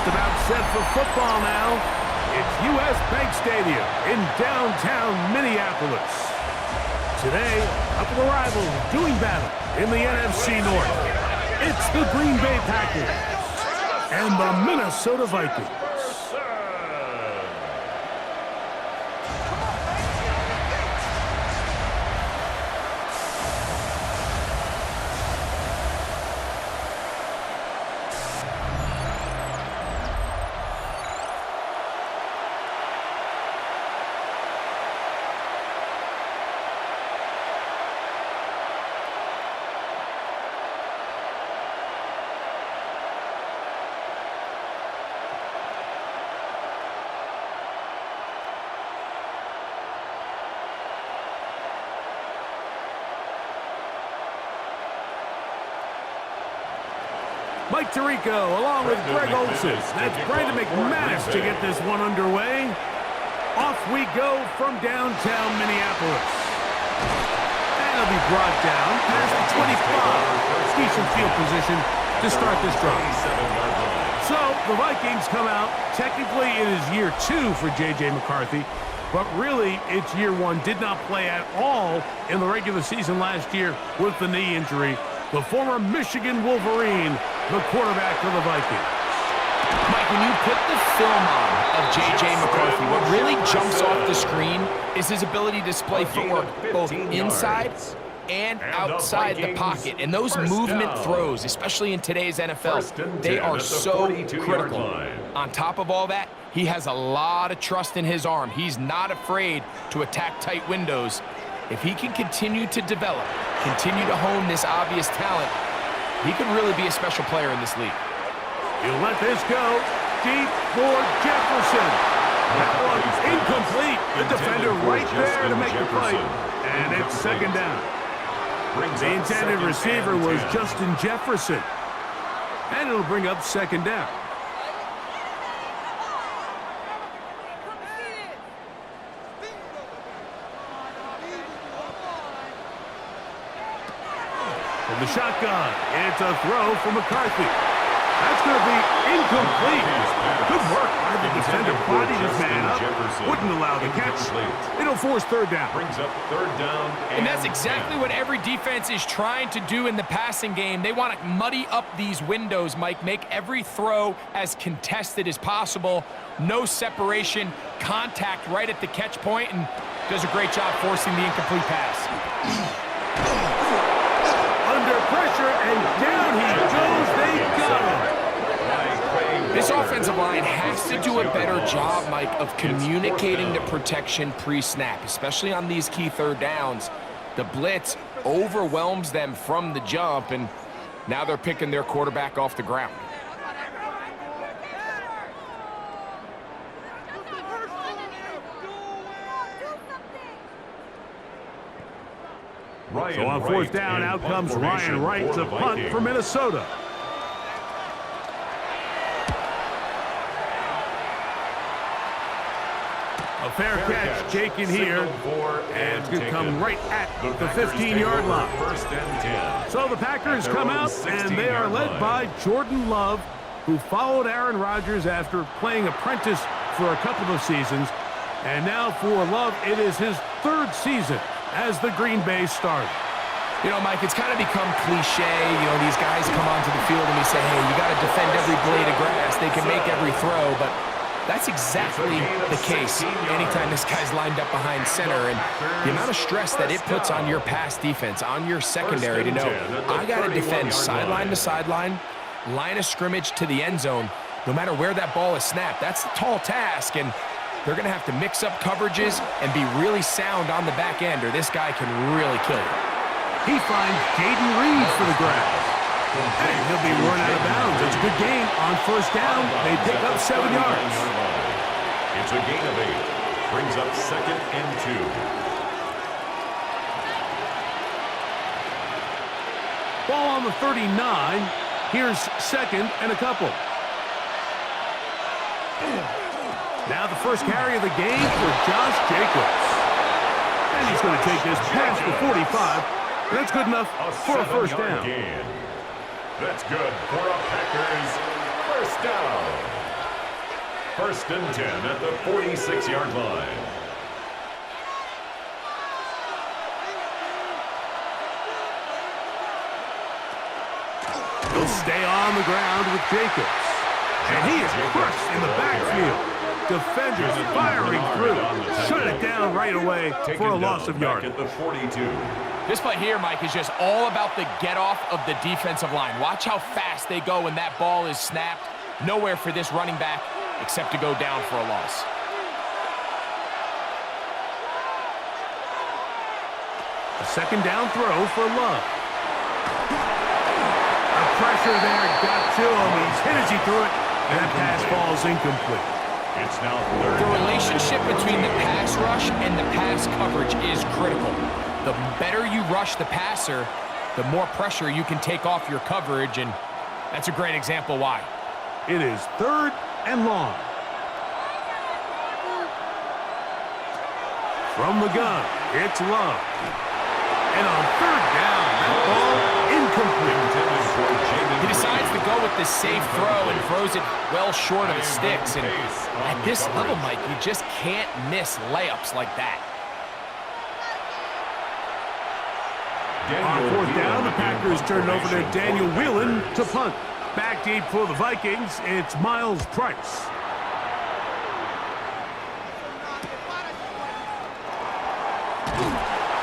about set for football now. It's U.S. Bank Stadium in downtown Minneapolis. Today, a couple of rivals doing battle in the NFC North. It's the Green Bay Packers and the Minnesota Vikings. Mike Tirico along with Greg Olson. That's Brandon McManus to get this one underway. Off we go from downtown Minneapolis. And it'll be brought down past the 25. Decent field position to start this drive. So the Vikings come out. Technically it is year 2 for J.J. McCarthy, but really it's year 1. Did not play at all in the regular season last year with the knee injury. The former Michigan Wolverine, the quarterback for the Vikings. Mike, when you put the film on of J.J. McCarthy, what really jumps off the screen is his ability to display footwork both inside and outside the pocket. And those movement throws, especially in today's NFL, they are so critical. On top of all that, he has a lot of trust in his arm. He's not afraid to attack tight windows. If he can continue to develop, continue to hone this obvious talent, he could really be a special player in this league. He'll let this go deep for Jefferson. That one's incomplete. The defender right there to make the play. And it's second down. The intended receiver was Justin Jefferson. And it'll bring up second down. From the shotgun, it's a throw for McCarthy. That's going to be incomplete. Good work by the defender. Bodied his man up. Wouldn't allow the catch. It'll force third down. Brings up third down. And that's exactly what every defense is trying to do in the passing game. They want to muddy up these windows, Mike. Make every throw as contested as possible. No separation, contact right at the catch point, and does a great job forcing the incomplete pass. Under pressure, and down he goes. They got him. This offensive line has to do a better job, Mike, of communicating the protection pre-snap, especially on these key third downs. The blitz overwhelms them from the jump, and now they're picking their quarterback off the ground. So on fourth down, out comes Ryan Wright to punt for Minnesota. A fair catch taken here, and it's going to come right at the 15-yard line. So the Packers come out, and they are led by Jordan Love, who followed Aaron Rodgers after playing apprentice for a couple of seasons. And now for Love, it is his 3rd season as the Green Bay starter. You know, Mike, it's kind of become cliche. You know, these guys come onto the field and we say, hey, you got to defend every blade of grass. They can make every throw, but that's exactly the case anytime this guy's lined up behind center. And the amount of stress that it puts on your pass defense, on your secondary to know, I got to defend sideline to sideline, line of scrimmage to the end zone, no matter where that ball is snapped. That's a tall task, and they're going to have to mix up coverages and be really sound on the back end, or this guy can really kill you. He finds Jaden Reed for the grab. And he'll be run out of bounds. It's a good gain on first down. They pick up 7 yards. It's a gain of 8. Brings up 2nd and 2. Ball on the 39. Here's 2nd and a couple. Now the first carry of the game for Josh Jacobs. And he's going to take this past the 45. That's good enough for a first down. That's good for a Packers first down. First and 10 at the 46-yard line. He'll stay on the ground with Jacobs. And he is crushed in the backfield. Defenders firing through. Shut it down right away for a loss of yardage. At the 42. This play here, Mike, is just all about the get-off of the defensive line. Watch how fast they go when that ball is snapped. Nowhere for this running back except to go down for a loss. A second down throw for Love. The pressure there got to him. He's hit as he threw it, and that pass falls incomplete. It's now third. The relationship between the pass rush and the pass coverage is critical. The better you rush the passer, the more pressure you can take off your coverage, and that's a great example why. It is third and long. From the gun, it's Love. And on third down, that ball incomplete. He decides to go with the safe throw and throws it well short of the sticks. And at this level, Mike, you just can't miss layups like that. On fourth down, the Packers turn over to Daniel Whelan to punt. Back deep for the Vikings, it's Miles Price.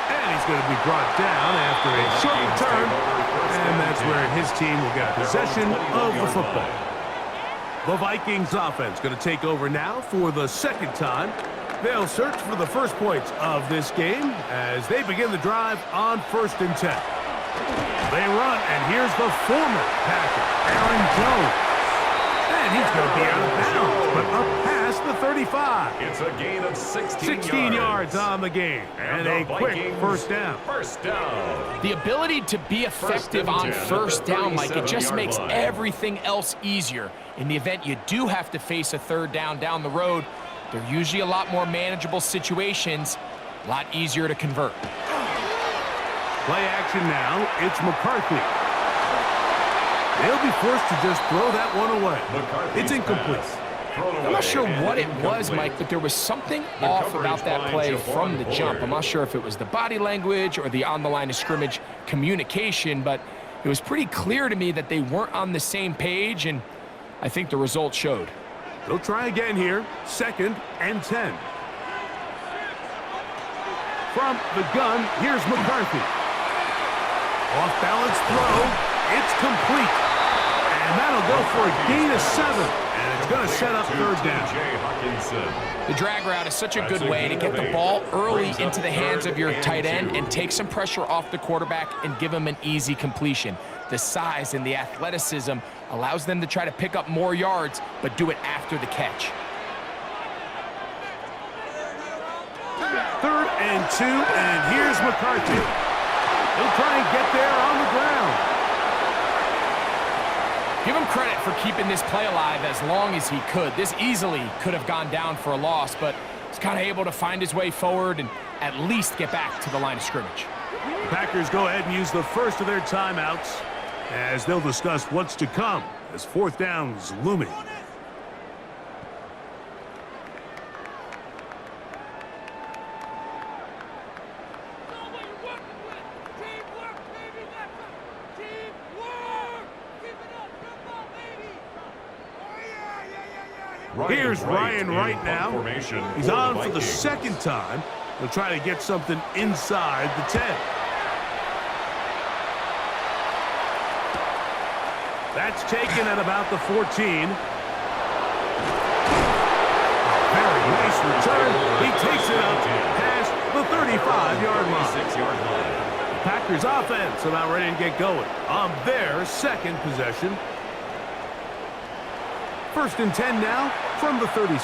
And he's going to be brought down after a short return. And that's where his team will get possession of the football. The Vikings offense going to take over now for the second time. They'll search for the first points of this game as they begin the drive on 1st and 10. They run, and here's the former Packer, Aaron Jones. And he's going to be out of bounds, but up past the 35. It's a gain of 16 yards on the game, and a quick first down. First down. The ability to be effective on first down, Mike, it just makes everything else easier. In the event you do have to face a third down the road, they're usually a lot more manageable situations, a lot easier to convert. Play action now, it's McCarthy. They'll be forced to just throw that one away. It's incomplete. I'm not sure what it was, Mike, but there was something off about that play from the jump. I'm not sure if it was the body language or the on-the-line of scrimmage communication, but it was pretty clear to me that they weren't on the same page, and I think the result showed. They'll try again here, 2nd and 10. From the gun, here's McCarthy. Off-balance throw, it's complete. And that'll go for a gain of 7. And it's going to set up third down. The drag route is such a good way to get the ball early into the hands of your tight end and take some pressure off the quarterback and give him an easy completion. The size and the athleticism allows them to try to pick up more yards, but do it after the catch. 3rd and 2, and here's McCarthy. He'll try and get there on the ground. Give him credit for keeping this play alive as long as he could. This easily could have gone down for a loss, but he's kind of able to find his way forward and at least get back to the line of scrimmage. The Packers go ahead and use the first of their timeouts as they'll discuss what's to come as 4th down's looming. Here's Ryan Wright now. He's on for the second time. He'll try to get something inside the 10. That's taken at about the 14. Very nice return. He takes it up past the 35-yard line. The Packers offense about ready to get going on their second possession. 1st and 10 now from the 36.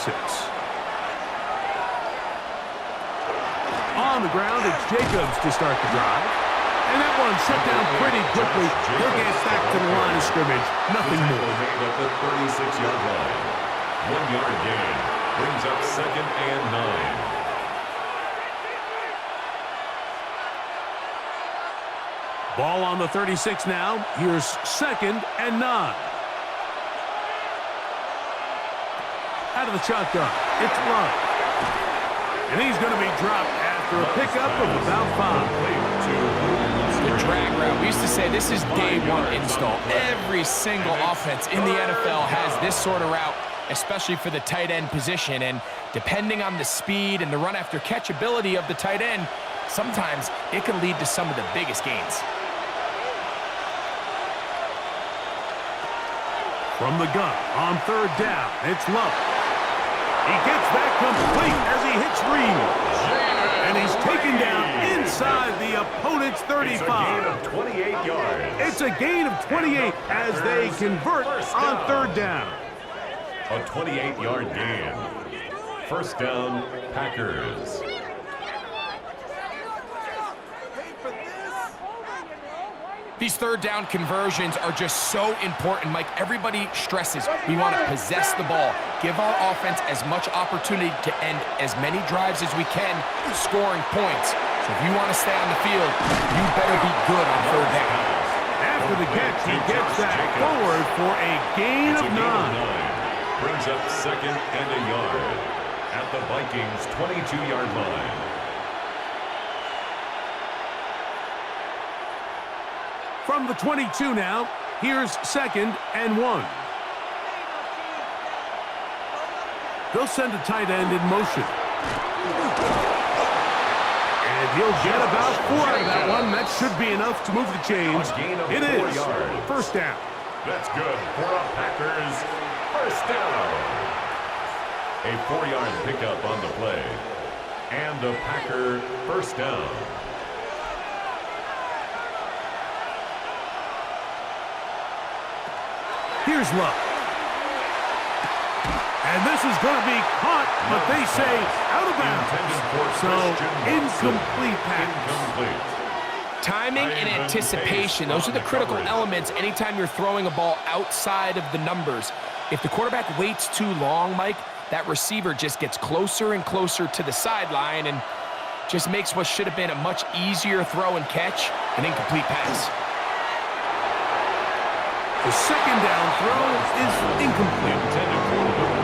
On the ground, it's Jacobs to start the drive. And that one shut down pretty quickly. He'll get back to the line of scrimmage. Nothing more. At the 36-yard line. 1-yard gain. Brings up 2nd and 9. Ball on the 36 now. Here's 2nd and 9. Out of the shotgun, it's Love. And he's going to be dropped after a pickup of about 5. The drag route. We used to say this is day one install. Every single offense in the NFL has this sort of route, especially for the tight end position. And depending on the speed and the run after catch ability of the tight end, sometimes it can lead to some of the biggest gains. From the gun on 3rd down, it's Love. He gets that complete as he hits Reed. And he's taken down inside the opponent's 35. It's a gain of 28 as they convert on 3rd down. A 28-yard gain. 1st down, Packers. These 3rd down conversions are just so important, Mike. Everybody stresses we want to possess the ball, give our offense as much opportunity to end as many drives as we can, scoring points. So if you want to stay on the field, you better be good on 3rd down. After the catch, he gets that forward for a gain of 9. Brings up 2nd and a yard at the Vikings' 22-yard line. From the 22 now, here's 2nd and 1. They'll send a tight end in motion. And he'll get about 4 out of that one. That should be enough to move the chains. It is 1st down. That's good for a Packers 1st down. A 4-yard pickup on the play. And a Packer 1st down. Here's Love. And this is going to be caught, but they say out of bounds. So, incomplete pass. Timing and anticipation, those are the critical elements anytime you're throwing a ball outside of the numbers. If the quarterback waits too long, Mike, that receiver just gets closer and closer to the sideline and just makes what should have been a much easier throw and catch an incomplete pass. The 2nd down throw is incomplete.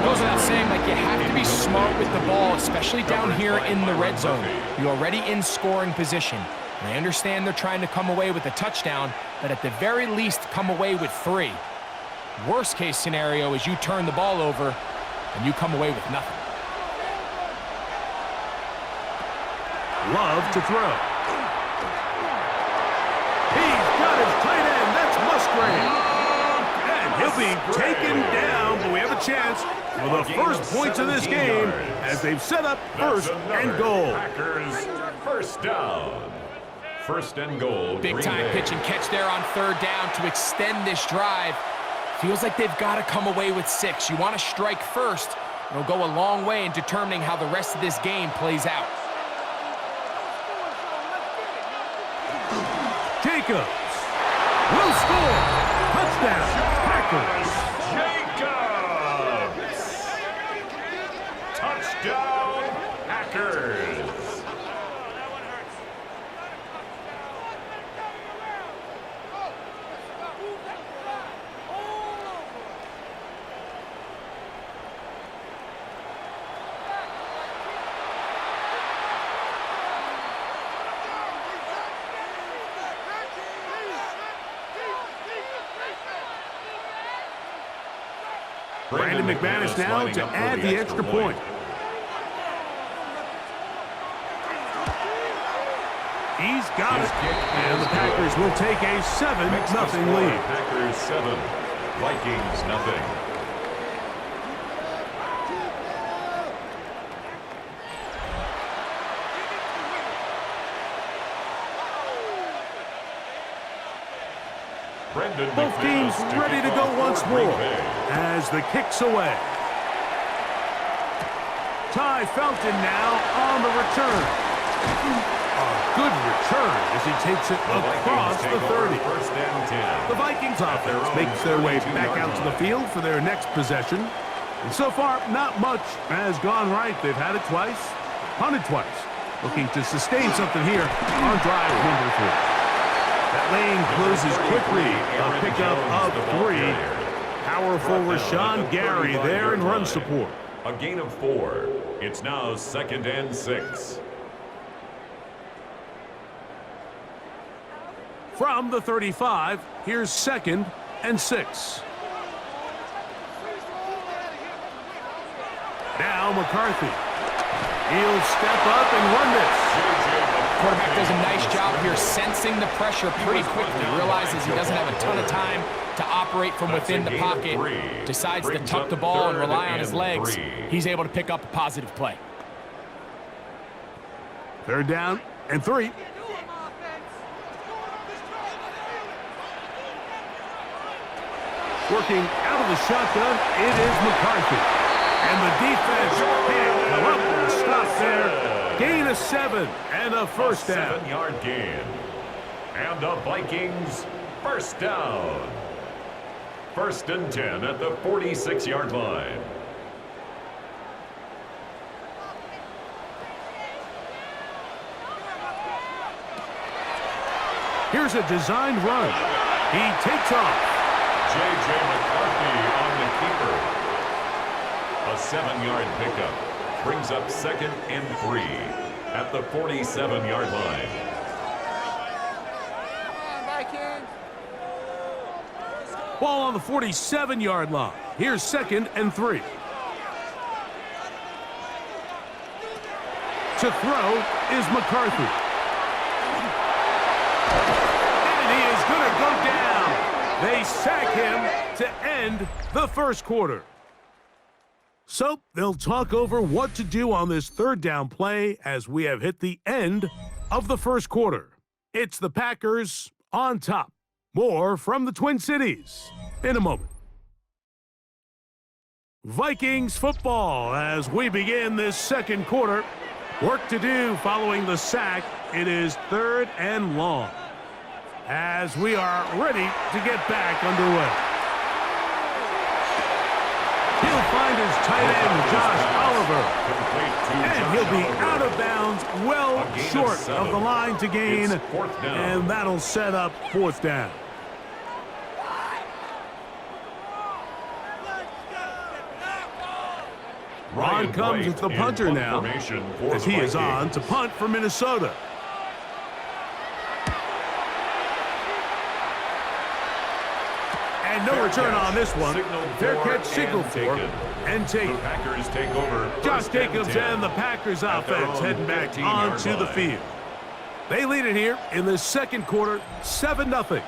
Goes without saying, like, you have to be smart with the ball, especially down here in the red zone. You're already in scoring position. And I understand they're trying to come away with a touchdown, but at the very least, come away with 3. Worst case scenario is you turn the ball over and you come away with nothing. Love to throw. He's got his tight end. That's Musgrave. He'll be taken down, but we have a chance for the first points of this game as they've set up 1st and goal. Packers 1st down. 1st and goal. Big time pitch and catch there on 3rd down to extend this drive. Feels like they've got to come away with 6. You want to strike first. It'll go a long way in determining how the rest of this game plays out. Jacobs will score. Touchdown. Jacobs! Touchdown, Packers! Brandon McManus now to add the extra point. He's got it. And the Packers will take a 7-0 lead. Packers 7, Vikings 0. Both teams ready to go once more as the kick's away. Ty Felton now on the return. A good return as he takes it across the 30. The Vikings offense makes their way back out to the field for their next possession. And so far, not much has gone right. They've had it twice, punted twice. Looking to sustain something here on drive number 4. That lane closes quickly. A pickup of 3. Powerful Rashawn Gary there in run support. A gain of 4. It's now 2nd and 6. From the 35, here's 2nd and 6. Now McCarthy. He'll step up and run this. Quarterback does a nice job here sensing the pressure pretty quickly. Realizes he doesn't have a ton of time to operate from within the pocket. Decides to tuck the ball and rely on his legs. He's able to pick up a positive play. 3rd down and 3. Working out of the shotgun, it is McCarthy. And the defense can't come up with a stop there. Gain of 7 and a first down. 7-yard gain. And the Vikings first down. 1st and 10 at the 46-yard line. Here's a designed run. He takes off. J.J. McCarthy on the keeper. A 7-yard pickup brings up 2nd and 3 at the 47-yard line. Ball on the 47-yard line. Here's 2nd and 3. To throw is McCarthy. And he is going to go down. They sack him to end the first quarter. So they'll talk over what to do on this 3rd down play as we have hit the end of the first quarter. It's the Packers on top. More from the Twin Cities in a moment. Vikings football as we begin this second quarter. Work to do following the sack. It is 3rd and long as we are ready to get back underway. He'll find his tight end, Josh Oliver. And he'll be out of bounds, well short of the line to gain. And that'll set up 4th down. On comes the punter now, as he is on to punt for Minnesota. And no return on this one. Fair catch signal for and take. The Packers take over. Josh Jacobs and the Packers offense heading back onto the field. They lead it here in the second quarter, 7-0,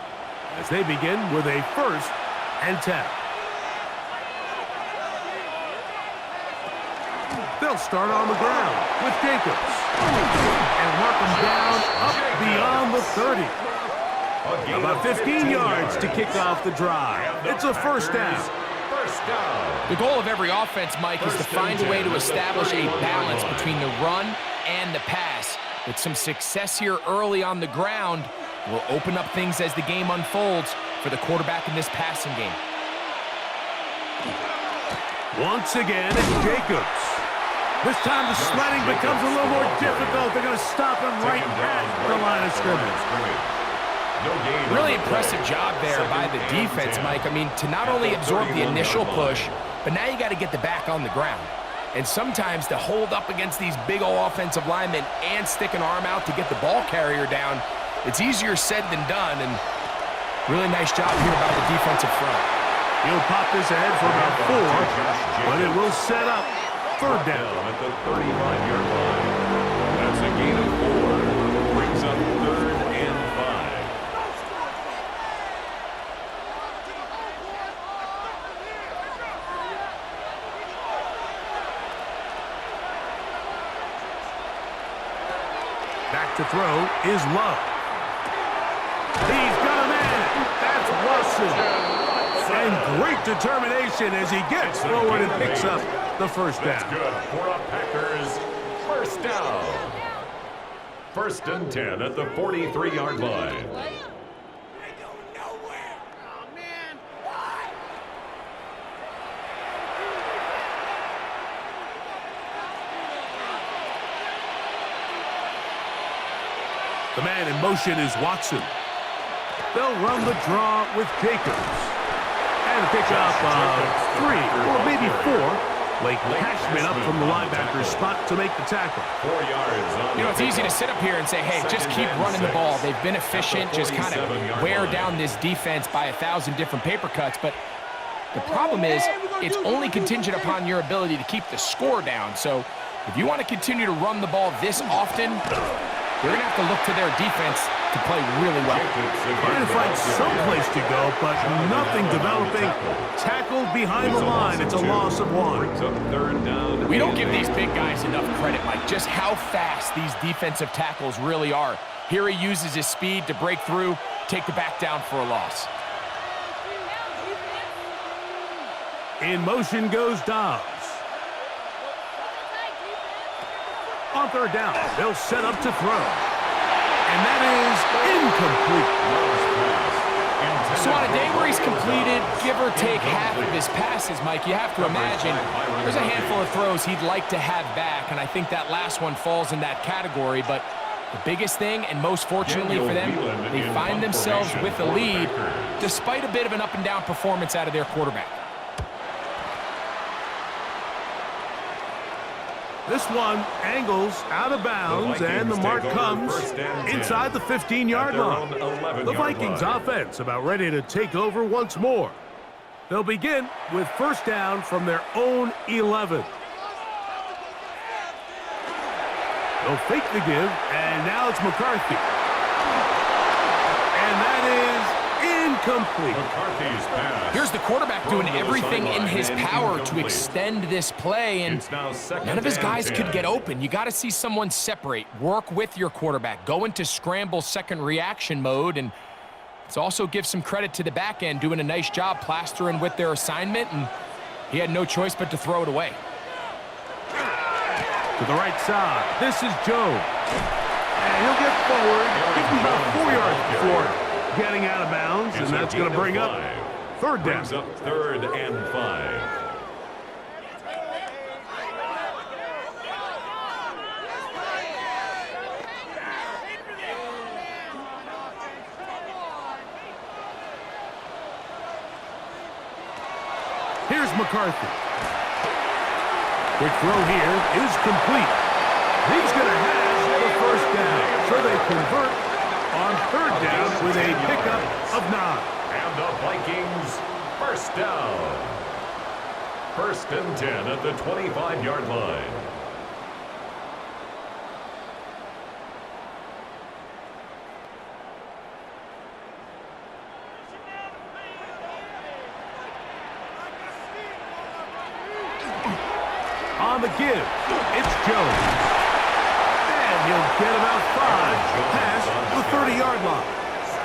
as they begin with a 1st and 10. They'll start on the ground with Jacobs. And mark him down up beyond the 30. About 15 yards to kick off the drive. It's a 1st down. The goal of every offense, Mike, is to find a way to establish a balance between the run and the pass. With some success here early on the ground, will open up things as the game unfolds for the quarterback in this passing game. Once again, it's Jacobs. This time the sledding becomes a little more difficult. They're going to stop him right at the line of scrimmage. Really impressive job there by the defense, Mike. I mean, to not only absorb the initial push, but now you got to get the back on the ground. And sometimes to hold up against these big old offensive linemen and stick an arm out to get the ball carrier down, it's easier said than done. And really nice job here by the defensive front. He'll pop this ahead for about 4, but it will set up 3rd down. At the 35-yard line. That's a gain of 4. Brings up 3rd and 5. Back to throw is Love. He's got a man. That's Watson. And great determination as he gets forward and picks up the 1st down. That's good for a Packers 1st down. 1st and 10 at the 43-yard line. The man in motion is Watson. They'll run the draw with Jacobs. And pick up 3 or maybe 4. Blake Cashman up from the linebacker's spot to make the tackle. 4 yards on You know, it's easy to sit up here and say, hey, just keep running the ball. They've been efficient, just kind of wear down this defense by 1,000 different paper cuts. But the problem is it's only contingent upon your ability to keep the score down. So if you want to continue to run the ball this often, you're going to have to look to their defense to play really well. Trying to find someplace to go, but nothing developing. Tackled behind the line. It's a loss of 1. We don't give these big guys enough credit, Mike, just how fast these defensive tackles really are. Here he uses his speed to break through, take the back down for a loss. In motion goes Dobbs. On 3rd down, they'll set up to throw. And that is incomplete. So on a day where he's completed, give or take half of his passes, Mike, you have to imagine there's a handful of throws he'd like to have back, and I think that last one falls in that category. But the biggest thing, and most fortunately for them, they find themselves with a lead despite a bit of an up-and-down performance out of their quarterback. This one angles out of bounds, and the mark comes inside the 15-yard line. The Vikings offense about ready to take over once more. They'll begin with 1st down from their own 11. They'll fake the give, and now it's McCarthy. And that is incomplete. McCarthy's pass. Here's the quarterback doing everything in his power to extend this play, and none of his guys could get open. You got to see someone separate, work with your quarterback, go into scramble second reaction mode, and let's also give some credit to the back end doing a nice job plastering with their assignment, and he had no choice but to throw it away. To the right side, this is Jones. And he'll get forward, give him about 4 yards before getting out of bounds, and that's going to bring up 3rd down. Brings up 3rd and 5. Here's McCarthy. Quick throw here is complete. He's going to have the 1st down, so they convert on 3rd down with a pickup of 9. And the Vikings 1st down. 1st and 10 at the 25-yard line. On the give, it's Jones. And he'll get about 5 past the 30-yard line.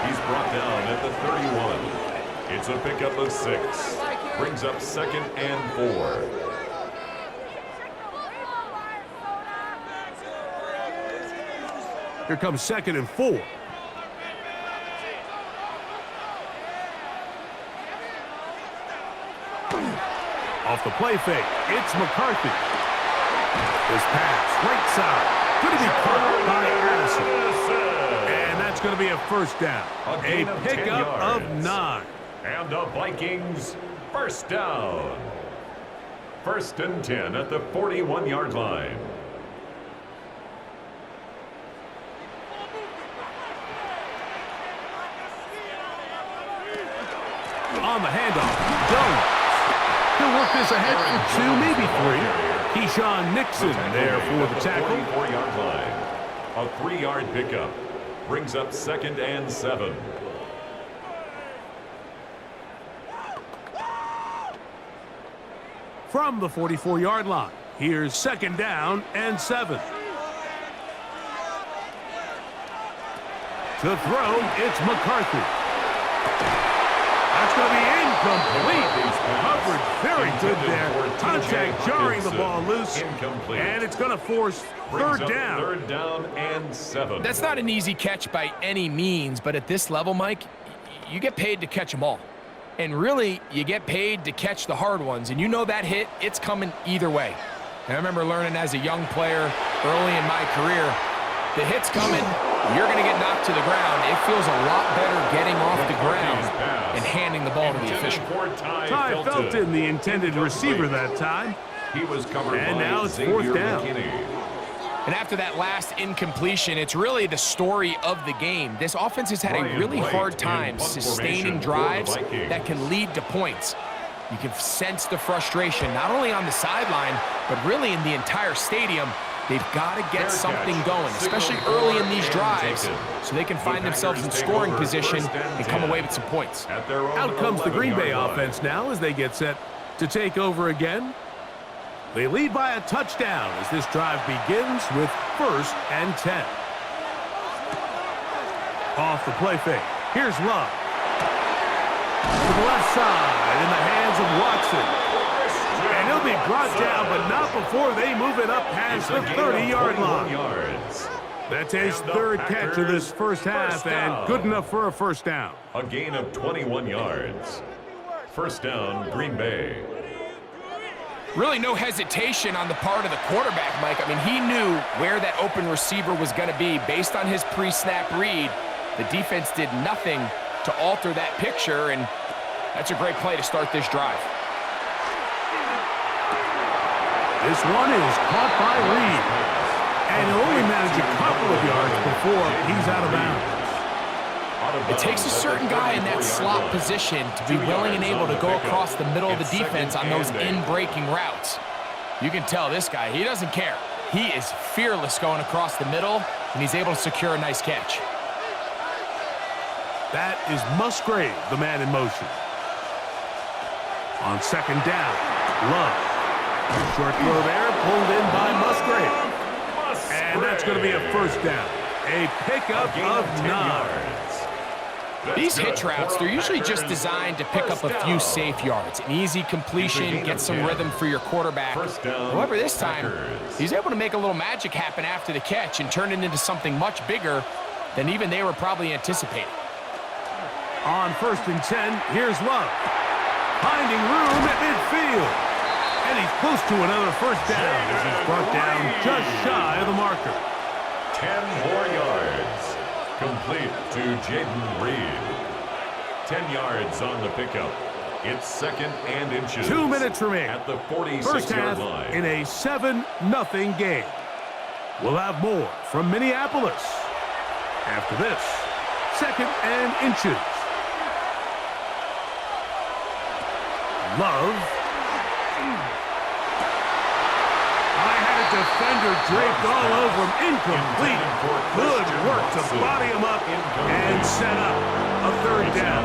He's brought down at the 31. It's a pickup of 6. Brings up 2nd and 4. Here comes 2nd and 4. Off the play fake, it's McCarthy. This pass, right side, going to be caught by Addison. And that's going to be a 1st down. A pickup of 9. And the Vikings 1st down. 1st and 10 at the 41-yard line. On the handoff, Jones. He'll work this ahead for 2, maybe 3. Keyshawn Nixon there for the tackle. 44-yard line. A 3-yard pickup. Brings up 2nd and 7. From the 44-yard line, here's 2nd down and 7. To throw, it's McCarthy. That's going to be incomplete. Coverage very good there. Contact jarring the ball loose. Incomplete. And it's going to force 3rd down. 3rd down and 7. That's not an easy catch by any means, but at this level, Mike, you get paid to catch them all. And really, you get paid to catch the hard ones. And you know that hit, it's coming either way. And I remember learning as a young player early in my career, the hit's coming, you're going to get knocked to the ground. It feels a lot better getting off the ground and handing the ball to the official. Ty Felton, the intended receiver that time. He was covered And by now it's Xavier fourth down. McKinney. And after that last incompletion, it's really the story of the game. This offense has had a really hard time sustaining drives that can lead to points. You can sense the frustration, not only on the sideline, but really in the entire stadium. They've got to get something going, especially early in these drives, so they can find themselves in scoring position and come away with some points. Out comes the Green Bay offense now as they get set to take over again. They lead by a touchdown as this drive begins with 1st and 10. Off the play fake. Here's Love. To the left side in the hands of Watson. And he'll be brought down, but not before they move it up past the 30-yard line. That's his third catch of this first half, and good enough for a first down. A gain of 21 yards. First down, Green Bay. Really no hesitation on the part of the quarterback, Mike. I mean, he knew where that open receiver was going to be based on his pre-snap read. The defense did nothing to alter that picture, and that's a great play to start this drive. This one is caught by Reed, and he'll only manage a couple of yards before he's out of bounds. It takes a certain guy in that slot position to be willing and able to go across the middle of the defense on those in-breaking routes. You can tell this guy, he doesn't care. He is fearless going across the middle, and he's able to secure a nice catch. That is Musgrave, the man in motion. On second down, Love. Short throw there, pulled in by Musgrave. And that's going to be a first down. A pickup of 9. These hitch routes, they're usually just designed to pick up a few safe yards. An easy completion, get some rhythm for your quarterback. However, this time, he's able to make a little magic happen after the catch and turn it into something much bigger than even they were probably anticipating. On 1st and 10, here's Love. Finding room at midfield. And he's close to another first down as he's brought down just shy of the marker. 10 more yards. Complete to Jaden Reed. 10 yards on the pickup. It's 2nd and inches. 2 minutes remaining. At the 46-yard First half line. in a 7-0 game. We'll have more from Minneapolis. After this, 2nd and inches. Love. Defender draped all over him. Incomplete. Good work to body him up and set up a 3rd down.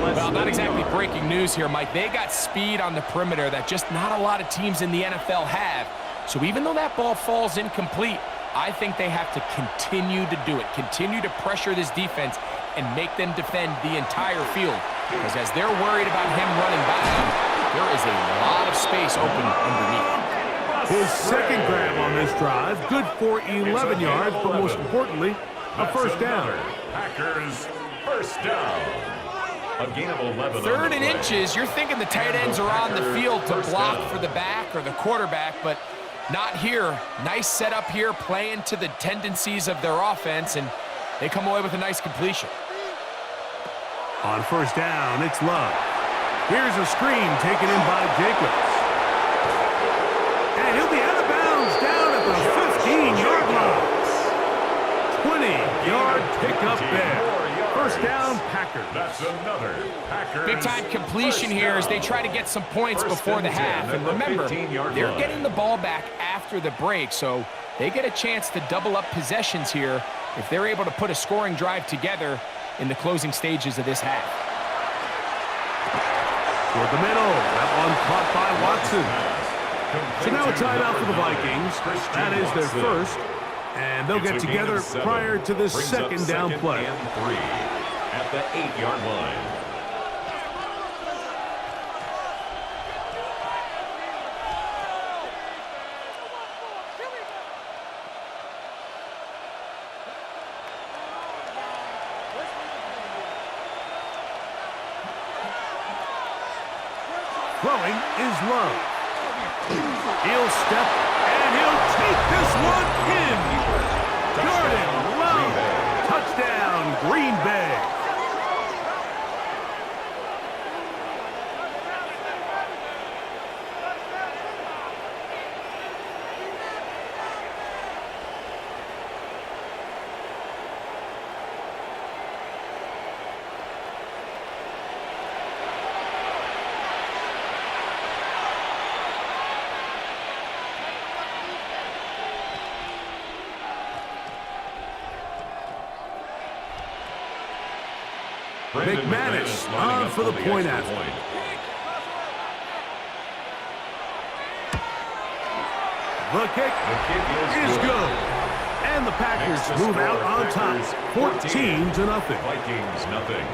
Well, not exactly breaking news here, Mike. They got speed on the perimeter that just not a lot of teams in the NFL have. So even though that ball falls incomplete, I think they have to continue to do it. Continue to pressure this defense and make them defend the entire field. Because as they're worried about him running by them, there is a lot of space open underneath. His second grab on this drive, good for 11 yards, but most importantly, a first down. Packers first down. A gain of 11. 3rd and inches, you're thinking the tight ends are on the field to block for the back or the quarterback, but not here. Nice setup here, playing to the tendencies of their offense, and they come away with a nice completion. On first down, it's Love. Here's a screen taken in by Jacobs. And he'll be out of bounds down at the 15-yard line. 20-yard pickup there. First down, Packers. That's another Packers. Big-time completion here as they try to get some points before the half. And remember, they're getting the ball back after the break, so they get a chance to double up possessions here if they're able to put a scoring drive together in the closing stages of this half. Toward the middle. That one caught by Watson. So now a timeout for the Vikings. That is their first, and they'll get together prior to this second down play. And 3 at the 8-yard line. Throwing is Love. He'll step, and he'll take this one in. Jordan Love. Touchdown, Green Bay. McManus on for the point after. The kick is good. And the Packers move out on top, 14-0. Vikings nothing.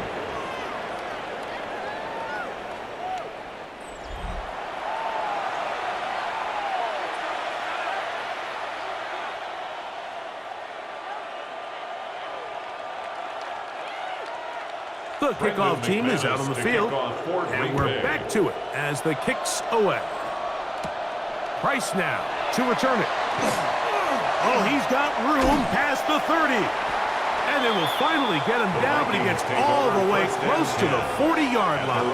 The kickoff team is out on the field, and we're back to it as the kick's away. Price now to return it. Oh, he's got room past the 30. And they will finally get him down, but he gets all the way close to the 40-yard line.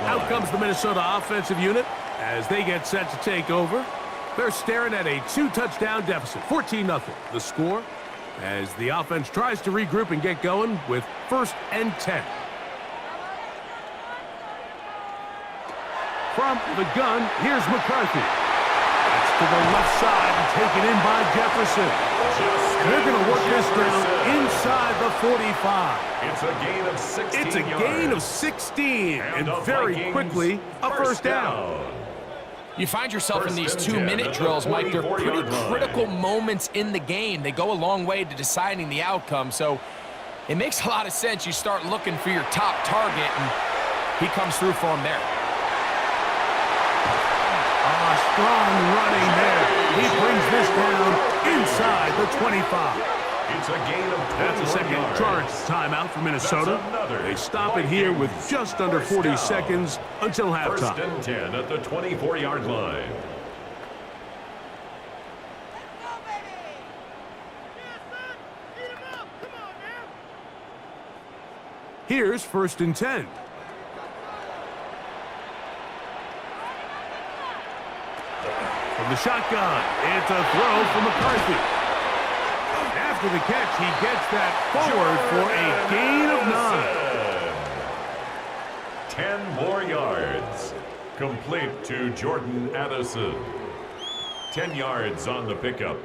Out comes the Minnesota offensive unit as they get set to take over. They're staring at a 2-touchdown deficit, 14-0. The score as the offense tries to regroup and get going with 1st and 10. From the gun, here's McCarthy. That's to the left side and taken in by Jefferson. And they're going to work this down inside the 45. It's a gain of 16 It's a gain of 16, and very quickly, a first down. You find yourself in these 2-minute drills, Mike. They're pretty critical moments in the game. They go a long way to deciding the outcome, so it makes a lot of sense. You start looking for your top target, and he comes through for him there. Strong running there. He brings this down inside the 25. It's a gain of 21 That's a second yards. charge timeout for Minnesota. They stop it here with just under 40 seconds until halftime. 1st and 10 at the 24-yard line. Here's 1st and 10. From the shotgun, it's a throw from McCarthy. After the catch, he gets that forward for a gain of 9. 10 more yards. Complete to Jordan Addison. 10 yards on the pickup.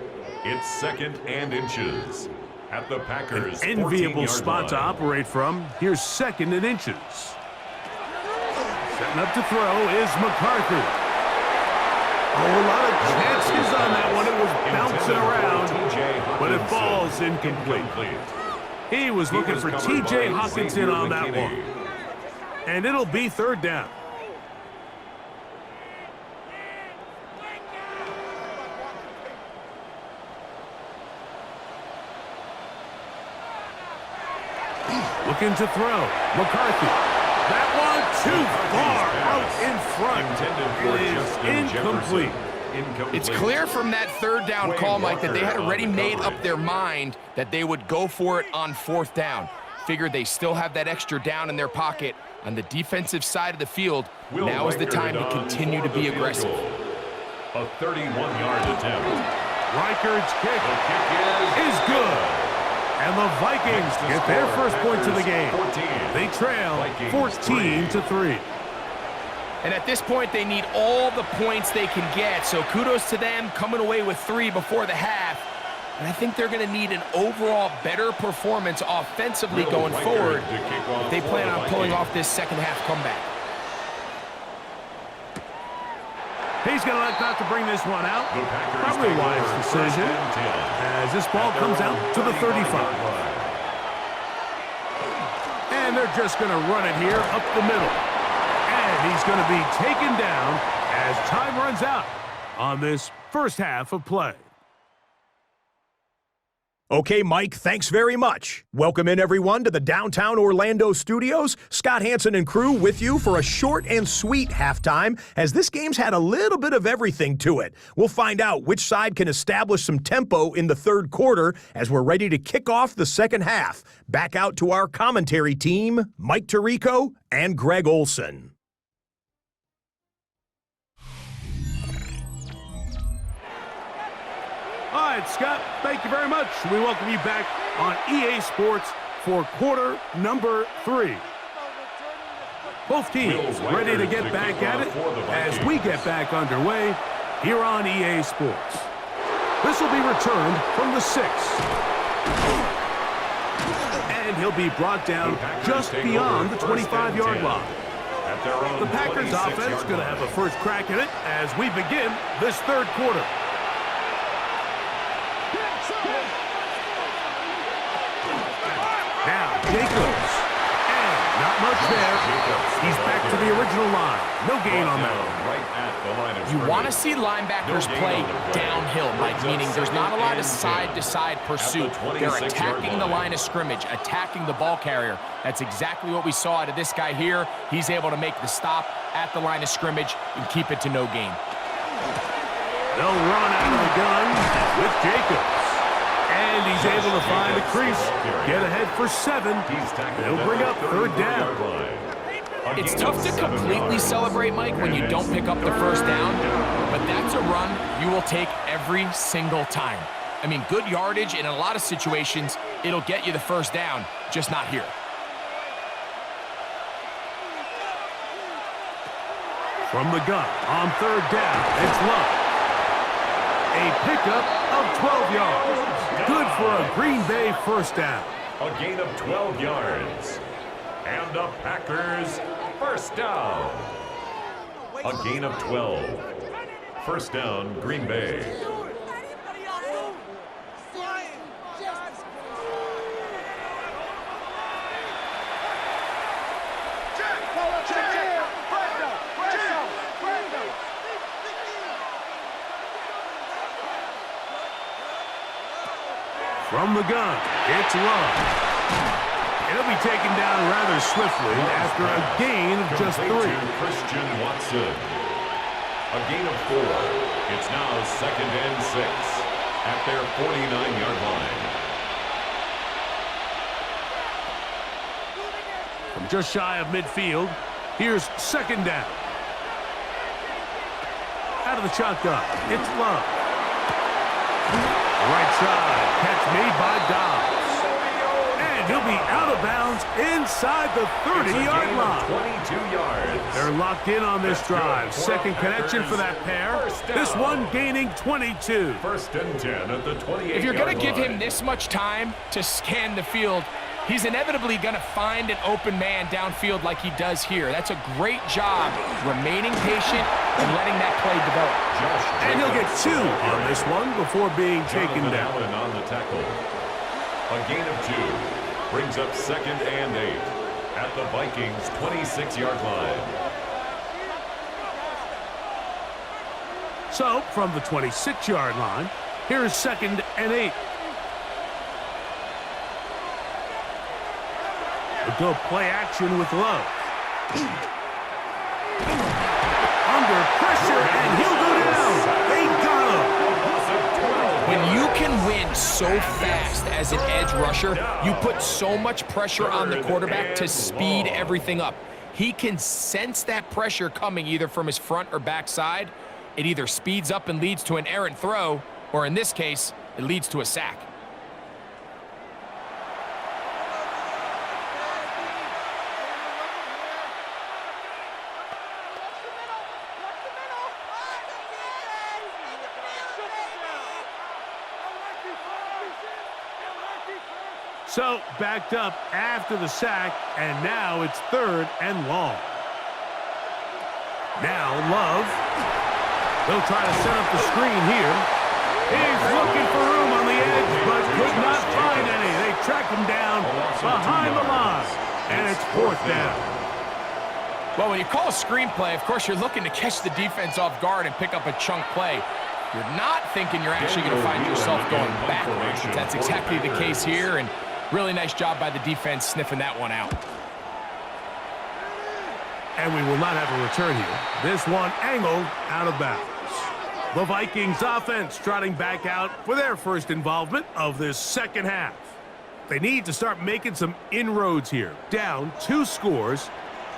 It's 2nd and inches. At the Packers' An enviable 14-yard spot line. to operate from. Here's 2nd and inches. Setting up to throw is McCarthy. Oh, a lot of chances on that one. It was bouncing around, but it falls incomplete. He was looking for T.J. Hawkinson on that one. And it'll be 3rd down. Looking to throw. McCarthy. That one too far out in front. It is incomplete. It's clear from that 3rd down call, Mike, that they had already made up their mind that they would go for it on 4th down. Figured they still have that extra down in their pocket on the defensive side of the field. Now is the time to continue to be aggressive. A 31-yard attempt. Reichard's kick is good. And the Vikings get their first points of the game. They trail 14-3. And at this point, they need all the points they can get. So kudos to them coming away with 3 before the half. And I think they're going to need an overall better performance offensively going forward if they plan on pulling off this second half comeback. He's going to elect not to bring this one out. Probably a wise decision as this ball comes out to the 35. And they're just going to run it here up the middle. And he's going to be taken down as time runs out on this first half of play. Okay, Mike, thanks very much. Welcome in, everyone, to the downtown Orlando studios. Scott Hansen and crew with you for a short and sweet halftime, as this game's had a little bit of everything to it. We'll find out which side can establish some tempo in the 3rd quarter as we're ready to kick off the second half. Back out to our commentary team, Mike Tirico and Greg Olson. All right, Scott, thank you very much. We welcome you back on EA Sports for quarter number 3. Both teams ready to get back at it as we get back underway here on EA Sports. This will be returned from the 6. And And he'll be brought down just beyond the 25-yard line. The Packers offense going to have a first crack at it as we begin this third quarter. Now, Jacobs. And not much there. He's back to the original line. No gain on that one. You want to see linebackers play downhill, Mike, meaning there's not a lot of side-to-side pursuit. They're attacking the line of scrimmage, attacking the ball carrier. That's exactly what we saw out of this guy here. He's able to make the stop at the line of scrimmage and keep it to no gain. They'll run out of the gun with Jacobs. And he's able to find the crease, get ahead for 7. He'll bring up third down. It's tough to completely celebrate, Mike, when you don't pick up the first down, but that's a run you will take every single time. I mean, good yardage in a lot of situations, it'll get you the first down, just not here. From the gun on third down, it's Love. A pickup of 12 yards. Good for a Green Bay first down. A gain of 12 yards. And the Packers first down. A gain of 12. First down, Green Bay. From the gun, it's Love. He'll be taken down rather swiftly after a gain of just 3. Christian Watson. A gain of 4. It's now 2nd and 6 at their 49-yard line. From just shy of midfield, here's 2nd down. Out of the shotgun, it's Love. Right side, catch made by Dobbs. And he'll be out of bounds inside the 30-yard line. 22 yards. They're locked in on this drive. Second connection for that pair. This one gaining 22. 1st and 10 at the 28-yard line. If you're going to give him this much time to scan the field, he's inevitably going to find an open man downfield like he does here. That's a great job remaining patient and letting that play develop. And he'll get 2 on this one before being taken down. Allen on the tackle. A gain of 2 brings up 2nd and 8 at the Vikings 26-yard line. So from the 26-yard line, here's 2nd and 8. We'll go play action with Love. Under pressure, and he'll go down. They got him. When you can win so fast as an edge rusher, you put so much pressure on the quarterback to speed everything up. He can sense that pressure coming either from his front or back side. It either speeds up and leads to an errant throw, or in this case, it leads to a sack. So backed up after the sack, and now it's 3rd and long. Now Love. They'll try to set up the screen here. He's looking for room on the edge, but could not find any. They track him down behind the line, and it's 4th down. Well, when you call a screenplay, of course, you're looking to catch the defense off guard and pick up a chunk play. You're not thinking you're actually going to find yourself going backwards. That's exactly the case here, and really nice job by the defense sniffing that one out. And we will not have a return here. This one angled out of bounds. The Vikings offense trotting back out for their first involvement of this second half. They need to start making some inroads here. Down 2 scores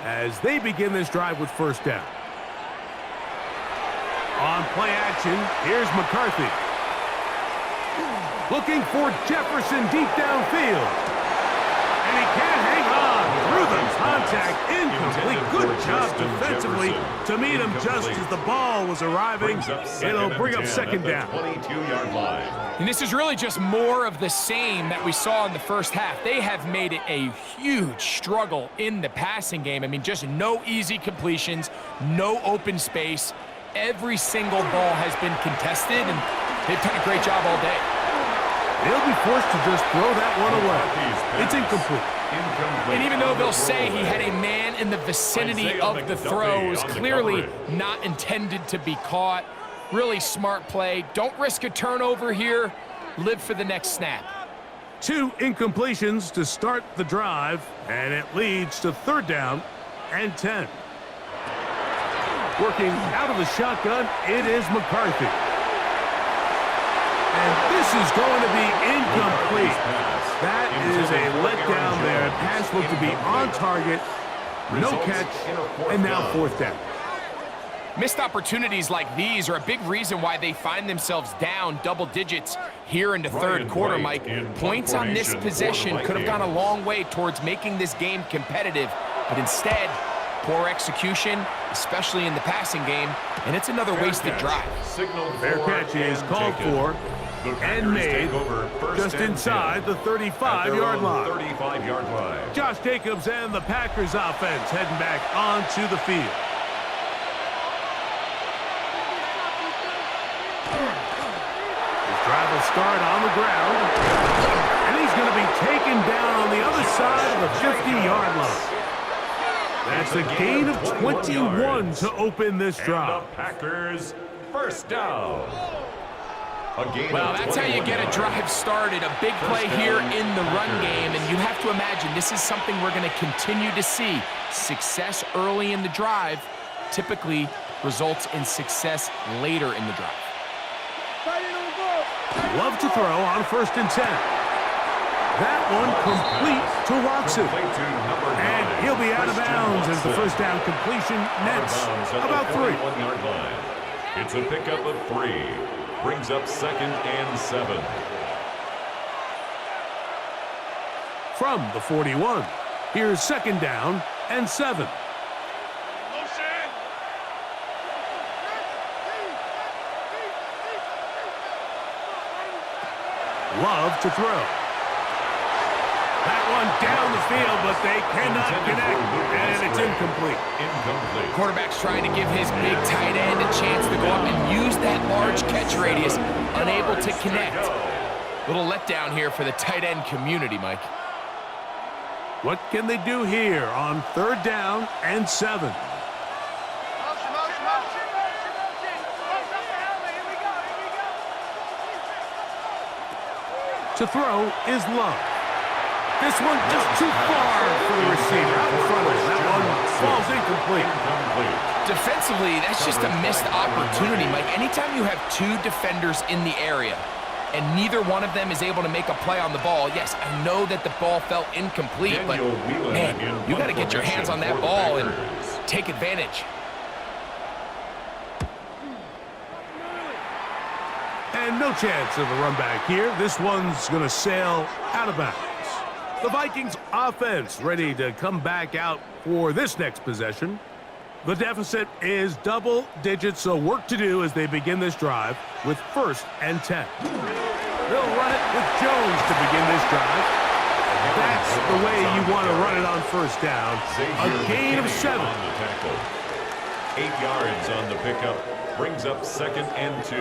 as they begin this drive with first down. On play action, here's McCarthy. Looking for Jefferson deep downfield. And he can't hang on. through the contact, incomplete. Good job defensively to meet him just as the ball was arriving. It'll bring up second down. 22-yard line. And this is really just more of the same that we saw in the first half. They have made it a huge struggle in the passing game. I mean, just no easy completions, no open space. Every single ball has been contested, and they've done a great job all day. They'll be forced to just throw that one away. It's incomplete. And even though they'll say he had a man in the vicinity of the throws, clearly not intended to be caught. Really smart play. Don't risk a turnover here. Live for the next snap. 2 incompletions to start the drive, and it leads to third down and 10. Working out of the shotgun, it is McCarthy. And this is going to be incomplete. That is a letdown there. Pass looked to be on target. No catch, and now fourth down. Missed opportunities like these are a big reason why they find themselves down double digits here in the third quarter, Mike. Points on this possession could have gone a long way towards making this game competitive, but instead, poor execution, especially in the passing game, and it's another wasted drive. Fair catch is called for and made just inside the 35-yard line. 35-yard line. Josh Jacobs and the Packers offense heading back onto the field. His drive will start on the ground, and he's going to be taken down on the other side of the 50-yard line. That's a gain of 21 to open this drive. And the Packers first down. Well, that's how you get a drive started. A big play here in the run game, and you have to imagine this is something we're going to continue to see. Success early in the drive typically results in success later in the drive. Love to throw on 1st and 10. That one complete to Watson. And he'll be out of bounds as the first down completion nets about 3. It's a pickup of 3. Brings up 2nd and 7. From the 41, here's 2nd down and 7. Love to throw. That one down the field, but they cannot connect, and it's incomplete. Quarterback's trying to give his big tight end a chance to go up and use that large catch radius, unable to connect. Little letdown here for the tight end community, Mike. What can they do here on 3rd down and 7? To throw is Love. This one just too far for the receiver. Out in front of him. That one falls incomplete. Defensively, that's just a missed opportunity, Mike. Anytime you have 2 defenders in the area and neither one of them is able to make a play on the ball, yes, I know that the ball felt incomplete, but, man, you got to get your hands on that ball and take advantage. And no chance of a run back here. This one's going to sail out of bounds. The Vikings offense ready to come back out for this next possession. The deficit is double digits, so work to do as they begin this drive with 1st and 10. They'll run it with Jones to begin this drive. That's the way you want to run it on 1st down. A gain of 7. 8 yards on the pickup. Brings up 2nd and 2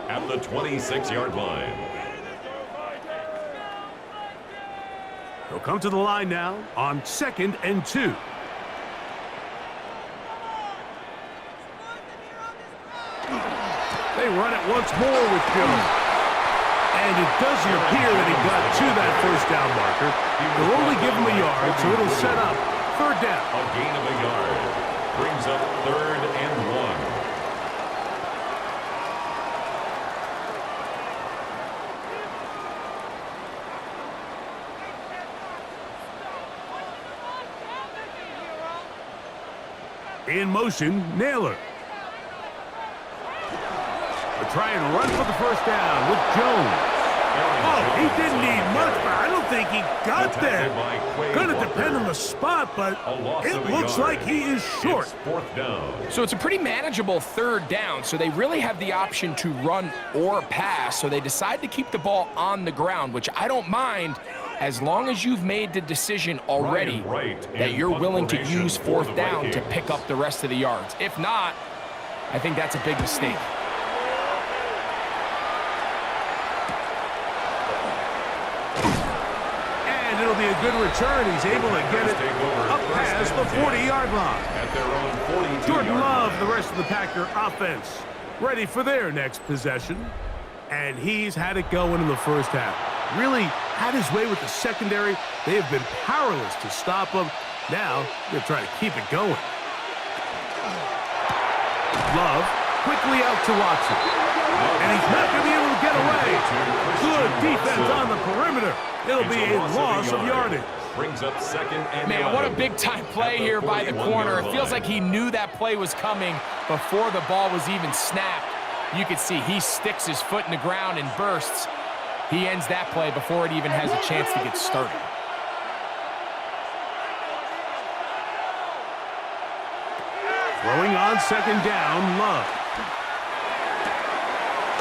at the 26-yard line. They'll come to the line now on 2nd and 2. They run it once more with Jones. And it doesn't appear that he got to that 1st down marker. They'll only give him a yard, so it'll set up 3rd down. A gain of a yard. Brings up 3rd and 1. In motion, Naylor. They try and run for the 1st down with Jones. Oh, he didn't need much, but I don't think he got there. Going to depend on the spot, but it looks like he is short. It's 4th down. So it's a pretty manageable 3rd down, so they really have the option to run or pass, so they decide to keep the ball on the ground, which I don't mind as long as you've made the decision already that you're willing to use 4th down to pick up the rest of the yards. If not, I think that's a big mistake. And it'll be a good return. He's able to get it up past the 40-yard line. At their own 42-yard Jordan Love, line. the rest of the Packer offense, ready for their next possession. And he's had it going in the first half. Really had his way with the secondary. They have been powerless to stop him. Now, they're trying to keep it going. Love quickly out to Watson. And he's not going to be able to get away. Good defense on the perimeter. It'll be a loss of yardage. Brings up 2nd and Man, what a big-time play here by the corner. It feels like he knew that play was coming before the ball was even snapped. You can see he sticks his foot in the ground and bursts. He ends that play before it even has a chance to get started. Throwing on 2nd down, Love.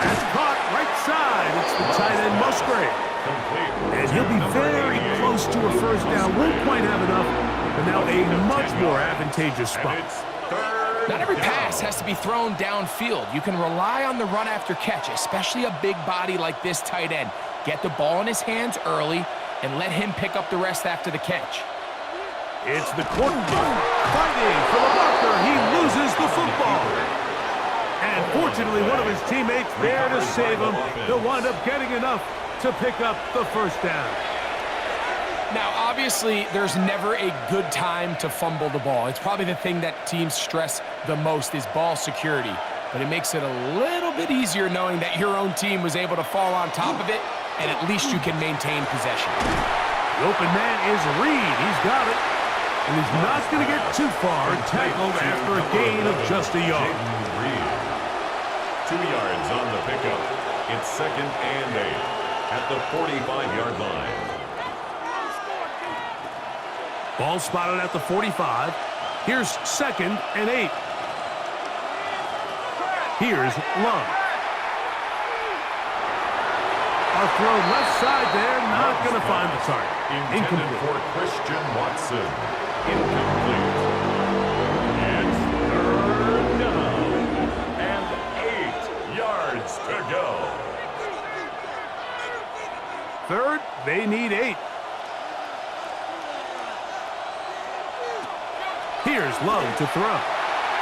That's caught right side. It's the tight end, Musgrave. And he'll be very close to a 1st down. Won't quite have enough, but now a much more advantageous spot. Not every pass has to be thrown downfield. You can rely on the run after catch, especially a big body like this tight end. Get the ball in his hands early and let him pick up the rest after the catch. It's the quarterback fighting for the blocker. He loses the football. And fortunately, one of his teammates there to save him. He'll wind up getting enough to pick up the 1st down. Now, obviously, there's never a good time to fumble the ball. It's probably the thing that teams stress the most is ball security. But it makes it a little bit easier knowing that your own team was able to fall on top of it, and at least you can maintain possession. The open man is Reed. He's got it. And he's not going to get too far tackled after a gain of just a yard. 2 yards on the pickup. It's 2nd and 8 at the 45-yard line. Ball spotted at the 45. Here's 2nd and 8. Here's Love. A throw left side there, not going to find the target. Intended for Christian Watson. Incomplete. It's 3rd down and 8 yards to go. 3rd, they need 8. Here's Love to throw.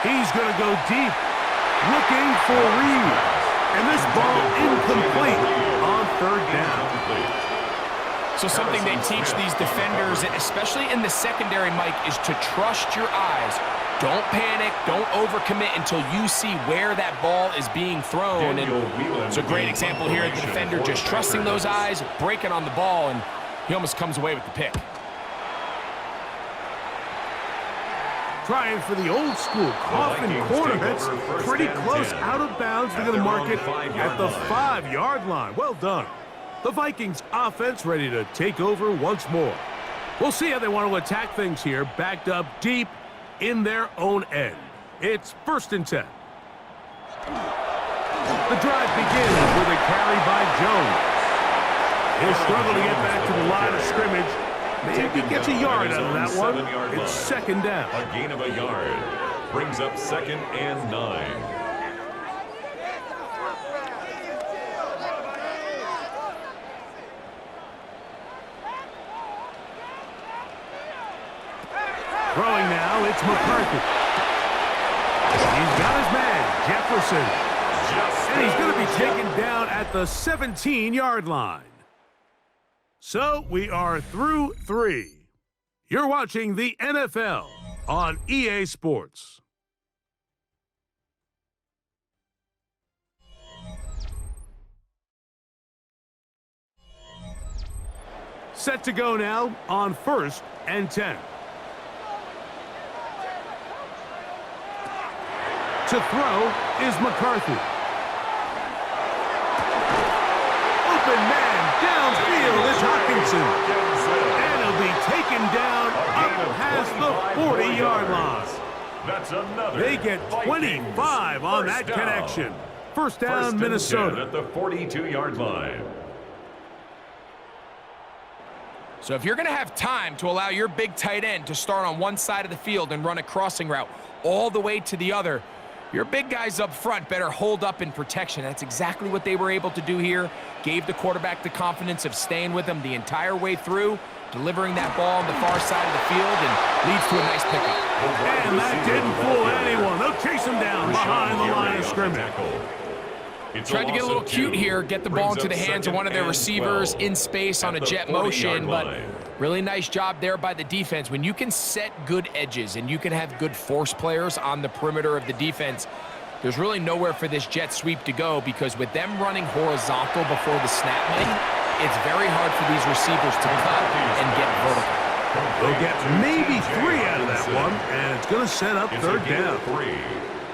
He's going to go deep, looking for Reed. And this ball incomplete on 3rd down. So something they teach these defenders, especially in the secondary, Mike, is to trust your eyes. Don't panic, don't overcommit until you see where that ball is being thrown. And it's a great example here of the defender just trusting those eyes, breaking on the ball, and he almost comes away with the pick. Trying for the old school coffin corner. That's pretty close out of bounds. They're going to mark it at the 5-yard line. Well done. The Vikings offense ready to take over once more. We'll see how they want to attack things here, backed up deep in their own end. It's 1st and 10. The drive begins with a carry by Jones. He'll struggle to get back to the line of scrimmage. Maybe gets a yard out of that one. It's 2nd down. A gain of a yard. Brings up 2nd and 9. Throwing now, it's McCarthy. He's got his man, Jefferson. And he's going to be taken down at the 17-yard line. So we are through 3. You're watching the NFL on EA Sports. Set to go now on 1st and 10. To throw is McCarthy. Open man Hawkinson. And he'll be taken down up past the 40-yard line. That's another. They get 25 on that connection. First down, Minnesota. At the 42-yard line. So if you're going to have time to allow your big tight end to start on one side of the field and run a crossing route all the way to the other, your big guys up front better hold up in protection. That's exactly what they were able to do here. Gave the quarterback the confidence of staying with him the entire way through, delivering that ball on the far side of the field, and leads to a nice pickup. And that didn't fool anyone. They'll chase him down behind the line of scrimmage. Tried to get a little cute here, get the ball into the hands of one of their receivers in space on a jet motion, but really nice job there by the defense. When you can set good edges and you can have good force players on the perimeter of the defense, there's really nowhere for this jet sweep to go, because with them running horizontal before the snap lane, it's very hard for these receivers to cut and get vertical. They'll get maybe 3 out of that one, and it's going to set up third down. 3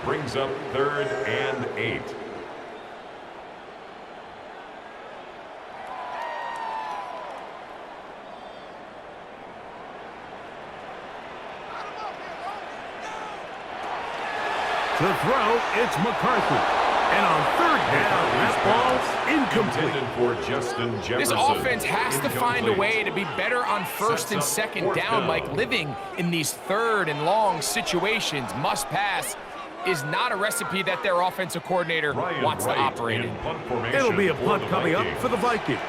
brings up 3rd and 8. To throw, it's McCarthy. And on third down, that ball's incomplete. For Justin Jefferson. This offense has to find a way to be better on first and second down, Mike. Living in these third and long situations, must pass, is not a recipe that their offensive coordinator wants to operate in. It'll be a punt coming up for the Vikings.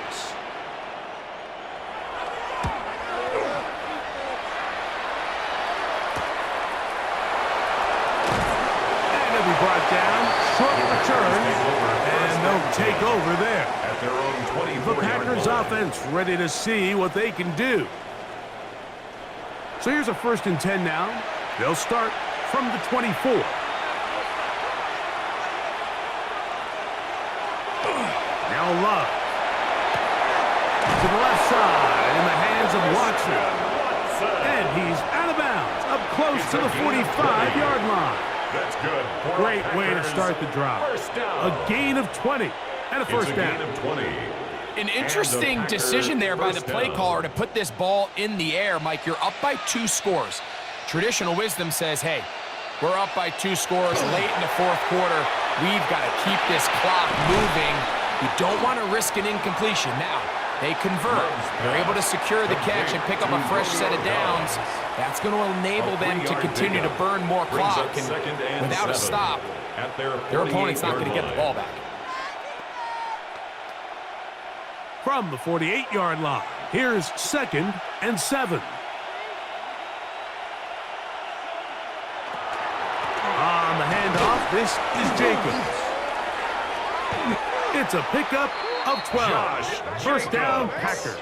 Brought down, short return, and they'll take over there. At their own 24-yard The Packers line. offense ready to see what they can do. So here's a 1st and 10 now. They'll start from the 24. Now Love. To the left side in the hands of Watson. And he's out of bounds, up close to the 45-yard line. That's good. Great way to start the drive. A gain of 20 and a first down. An interesting decision there by the play caller to put this ball in the air. Mike, you're up by 2 scores. Traditional wisdom says, hey, we're up by 2 scores late in the 4th quarter. We've got to keep this clock moving. You don't want to risk an incompletion. Now, they convert. They're able to secure the catch and pick up a fresh set of downs. That's going to enable them to continue to burn more clock. And without a stop, their opponent's not going to get the ball back. From the 48-yard line, here's 2nd and 7. On the handoff, this is Jacobs. It's a pickup of 12. First down, Packers.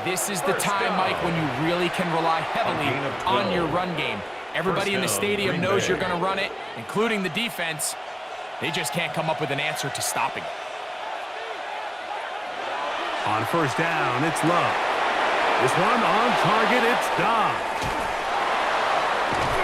This is the time, Mike, when you really can rely heavily on your run game. Everybody in the stadium knows you're going to run it, including the defense. They just can't come up with an answer to stopping it. On first down, it's Love. This one on target, it's Dobbs.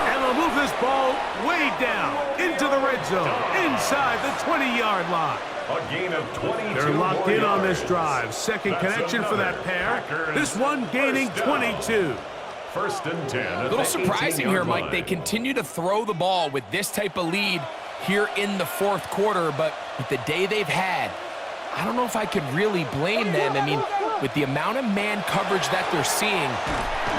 And they'll move this ball way down into the red zone, inside the 20-yard line. A gain of 22. They're locked in on this drive. Second connection for that pair. This one gaining 22. 1st and 10. A little surprising here, Mike. They continue to throw the ball with this type of lead here in the 4th quarter, but with the day they've had, I don't know if I could really blame them. I mean, with the amount of man coverage that they're seeing,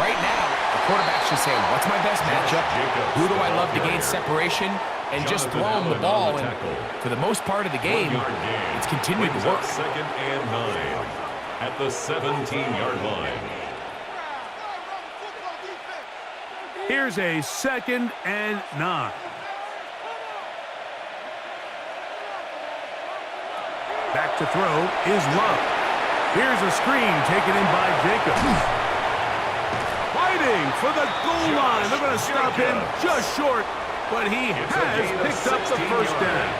right now, the quarterback's just saying, what's my best matchup? Who do I love to gain separation? And just throw them the ball. And for the most part of the game, it's continued to work. 2nd and 9 at the 17-yard line. Here's a 2nd and 9. Back to throw is Love. Here's a screen taken in by Jacobs. Fighting for the goal line. They're going to stop him just short, but he has picked up the first down.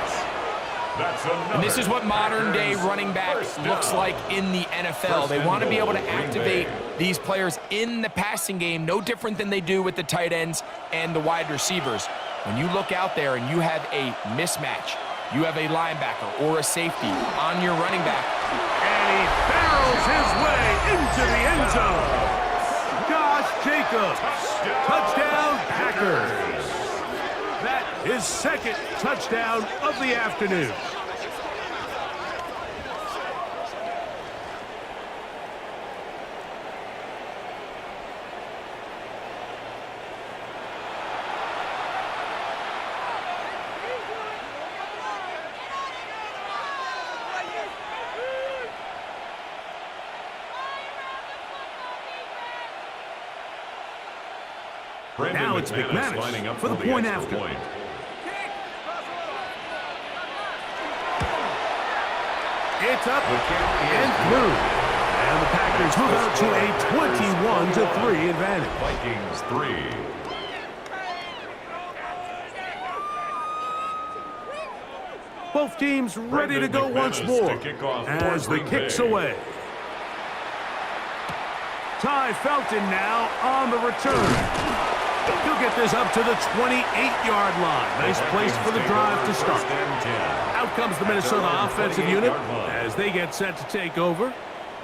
And this is what modern-day running back looks like in the NFL. They want to be able to activate these players in the passing game, no different than they do with the tight ends and the wide receivers. When you look out there and you have a mismatch, you have a linebacker or a safety on your running back, And he barrels his way into the end zone. Josh Jacobs, touchdown Packers. That is second touchdown of the afternoon. Now it's McManus lining up for the point after. Point. It's up and through. And the Packers move out to a 21-3 advantage. Vikings 3. Both teams ready to go once more as the kick's away. Ty Felton now on the return. He'll get this up to the 28-yard line. Nice place for the drive to start. Out comes the Minnesota offensive unit as they get set to take over.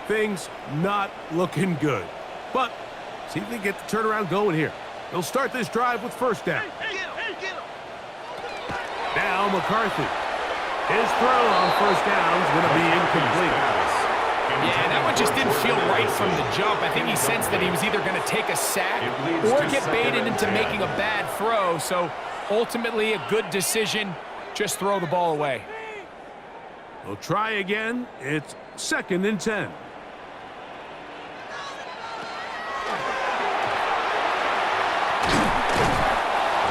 Things not looking good. But see if they get the turnaround going here. They'll start this drive with first down. Now McCarthy. His throw on first down is going to be incomplete. Yeah, that one just didn't feel right from the jump. I think he sensed that he was either going to take a sack or get baited into making a bad throw. So ultimately a good decision. Just throw the ball away. We'll try again. It's 2nd and 10. The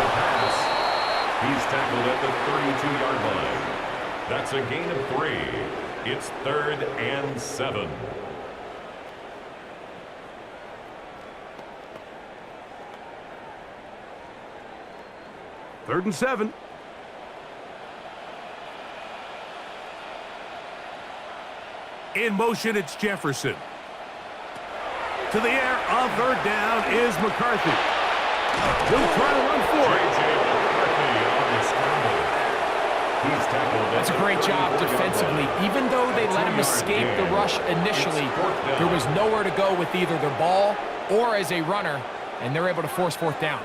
pass. He's tackled at the 32-yard line. That's a gain of 3. It's 3rd and 7. Third and 7. In motion, it's Jefferson. To the air on third down is McCarthy. He'll try to run for it. That's a great job defensively. Even though they let him escape the rush initially, there was nowhere to go with either their ball or as a runner, and they're able to force fourth down.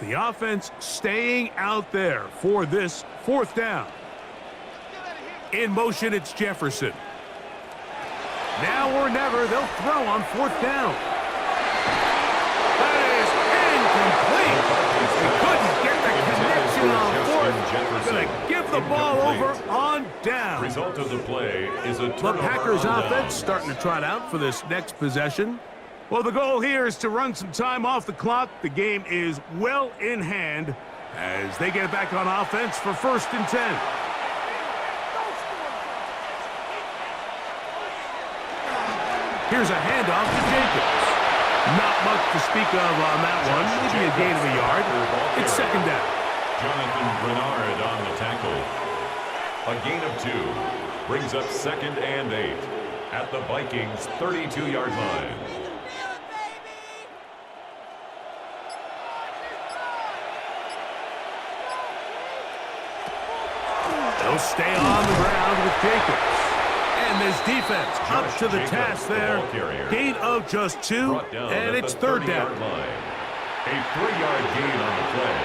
The offense staying out there for this fourth down. In motion, it's Jefferson. Now or never, they'll throw on fourth down. That is incomplete. They couldn't get the connection on fourth. Gonna give the ball over on down. Result of the play is a The Packers offense starting to trot out for this next possession. Well, the goal here is to run some time off the clock. The game is well in hand as they get back on offense for 1st and 10. Here's a handoff to Jacobs. Not much to speak of on that one. Maybe a gain of a yard. It's 2nd down. Jonathan Bernard on the tackle. A gain of 2 brings up 2nd and 8 at the Vikings' 32-yard line. They'll stay on the ground with Jacobs. And this defense up to the task there. Gain of just 2, and it's 3rd down. A 3-yard gain on the play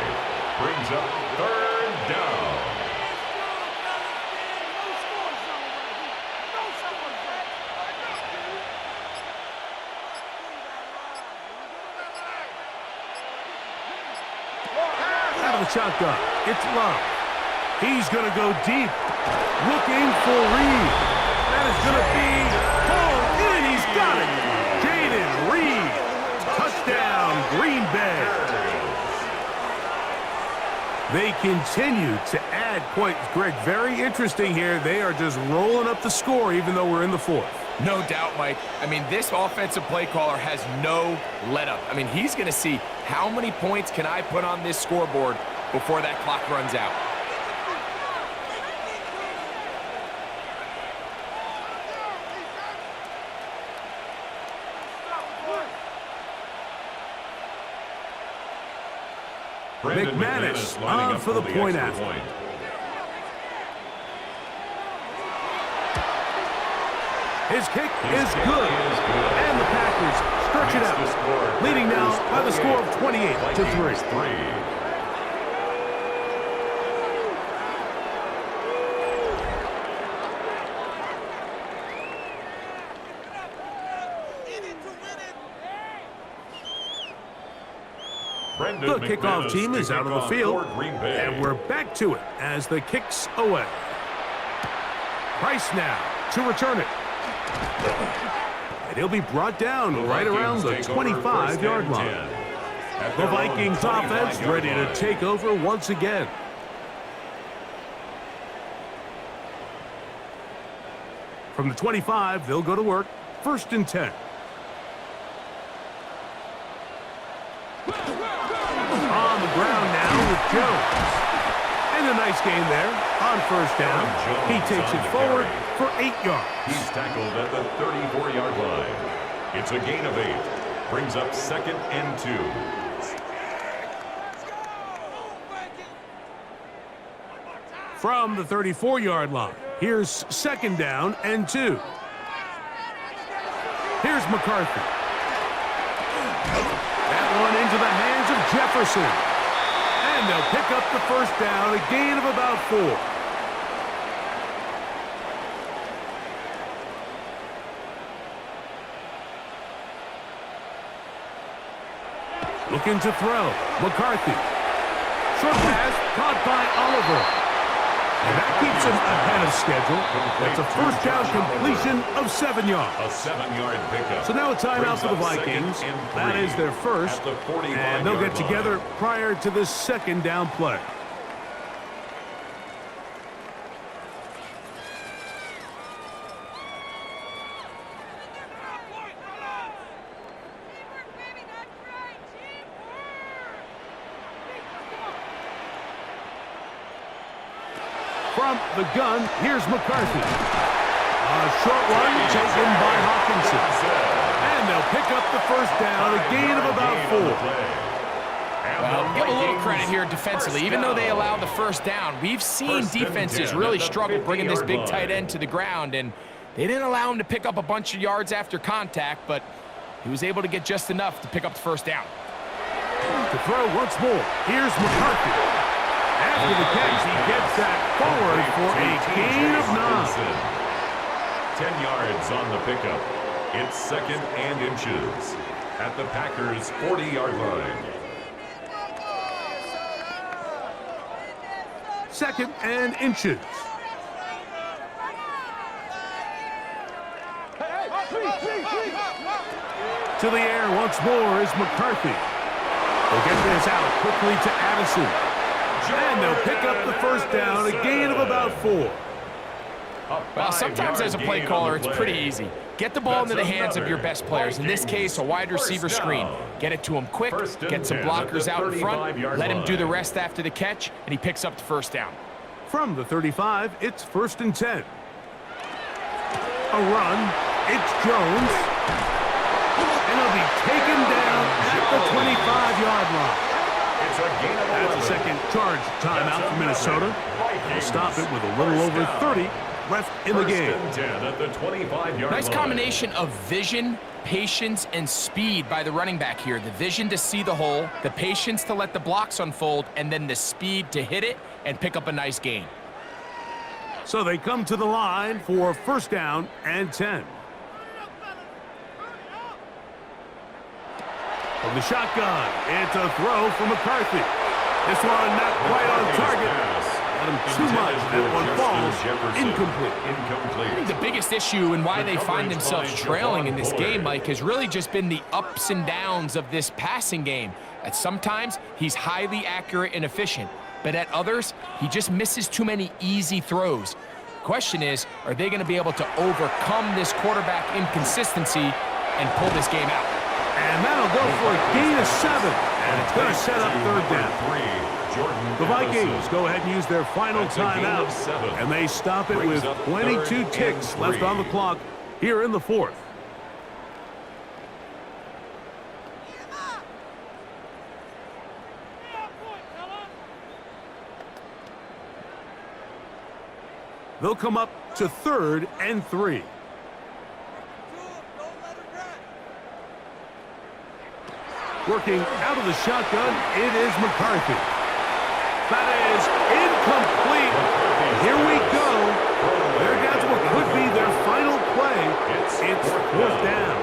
brings up 3rd down. Out of the shotgun, it's Love. He's going to go deep, looking for Reed. That is going to be pulled in. He's got it. Jaden Reed. Touchdown, Green Bay. They continue to add points. Greg, very interesting here. They are just rolling up the score even though we're in the 4th. No doubt, Mike. I mean, this offensive play caller has no let-up. I mean, he's going to see how many points can I put on this scoreboard before that clock runs out. McManus on for the point after. His kick is good. And the Packers stretch it out, leading now by the score of 28-3. The kickoff team is out of the field, and we're back to it as the kick's away. Price now to return it. And he'll be brought down right around the 25-yard line. The Vikings offense ready to take over once again. From the 25, they'll go to work. 1st and 10. On the ground now with Jones. And a nice gain there on 1st down. He takes it forward for 8 yards. He's tackled at the 34-yard line. It's a gain of 8. Brings up 2nd and 2. From the 34-yard line, here's 2nd down and 2. Here's McCarthy. That one into the hands of Jefferson. And they'll pick up the 1st down, a gain of about 4. Looking to throw. McCarthy. Short pass caught by Oliver. And that keeps him ahead of schedule. That's a 1st down completion of 7 yards. A 7-yard pickup. So now a timeout for the Vikings. That is their first. And they'll get together prior to this 2nd down play. From the gun, here's McCarthy. A short one taken by Hawkinson. And they'll pick up the 1st down, a gain of about 4. Well, give a little credit here defensively. Even though they allow the 1st down, we've seen defenses really struggle bringing this big tight end to the ground, and they didn't allow him to pick up a bunch of yards after contact, but he was able to get just enough to pick up the 1st down. To throw once more, here's McCarthy. After the catch, he gets that forward for a gain of 9. 10 yards on the pickup. It's 2nd and inches at the Packers' 40-yard line. 2nd and inches. To the air once more is McCarthy. They'll get this out quickly to Addison. And they'll pick up the 1st down, a gain of about 4. Well, sometimes as a play caller, it's pretty easy. Get the ball into the hands of your best players. In this case, a wide receiver screen. Get it to him quick, get some blockers out in front, let him do the rest after the catch, and he picks up the 1st down. From the 35, it's 1st and 10. A run, it's Jones. And he'll be taken down at the 25-yard line. That's a 2nd charge timeout for Minnesota. They'll stop it with a little over 30 left in the game. Nice combination of vision, patience, and speed by the running back here. The vision to see the hole, the patience to let the blocks unfold, and then the speed to hit it and pick up a nice gain. So they come to the line for 1st down and 10. From the shotgun, it's a throw for McCarthy. This one not quite on target. Got him too much. That one falls incomplete. I think the biggest issue and why they find themselves trailing in this game, Mike, has really just been the ups and downs of this passing game. At sometimes, he's highly accurate and efficient, but at others, he just misses too many easy throws. Question is, are they going to be able to overcome this quarterback inconsistency and pull this game out? And that'll go for a gain of 7. And it's going to set up 3rd down. The Vikings go ahead and use their final timeout. And they stop it with 22 ticks left on the clock here in the 4th. They'll come up to 3rd and 3. Working out of the shotgun, it is McCarthy. That is incomplete. Here we go. They're down to what could be their final play. It's 4th down.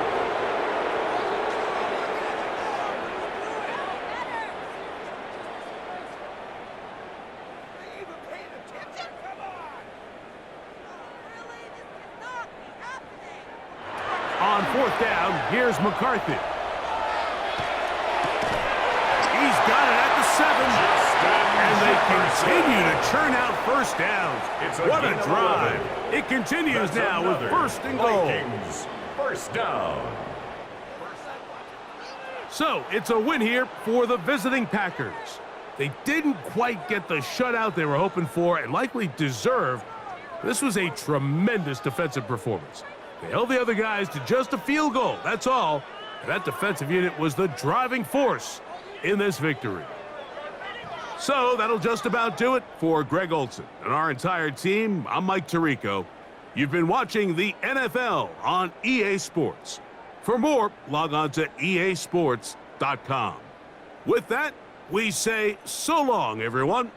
On 4th down, here's McCarthy. He's got it at the 7. And they continue to churn out first downs. What a drive. It continues now with 1st and goal. Vikings, 1st down. So, it's a win here for the visiting Packers. They didn't quite get the shutout they were hoping for and likely deserved. This was a tremendous defensive performance. They held the other guys to just a field goal, that's all. And that defensive unit was the driving force in this victory. So that'll just about do it for Greg Olson and our entire team. I'm Mike Tirico. You've been watching the NFL on EA Sports. For more, log on to easports.com. With that, we say so long, everyone.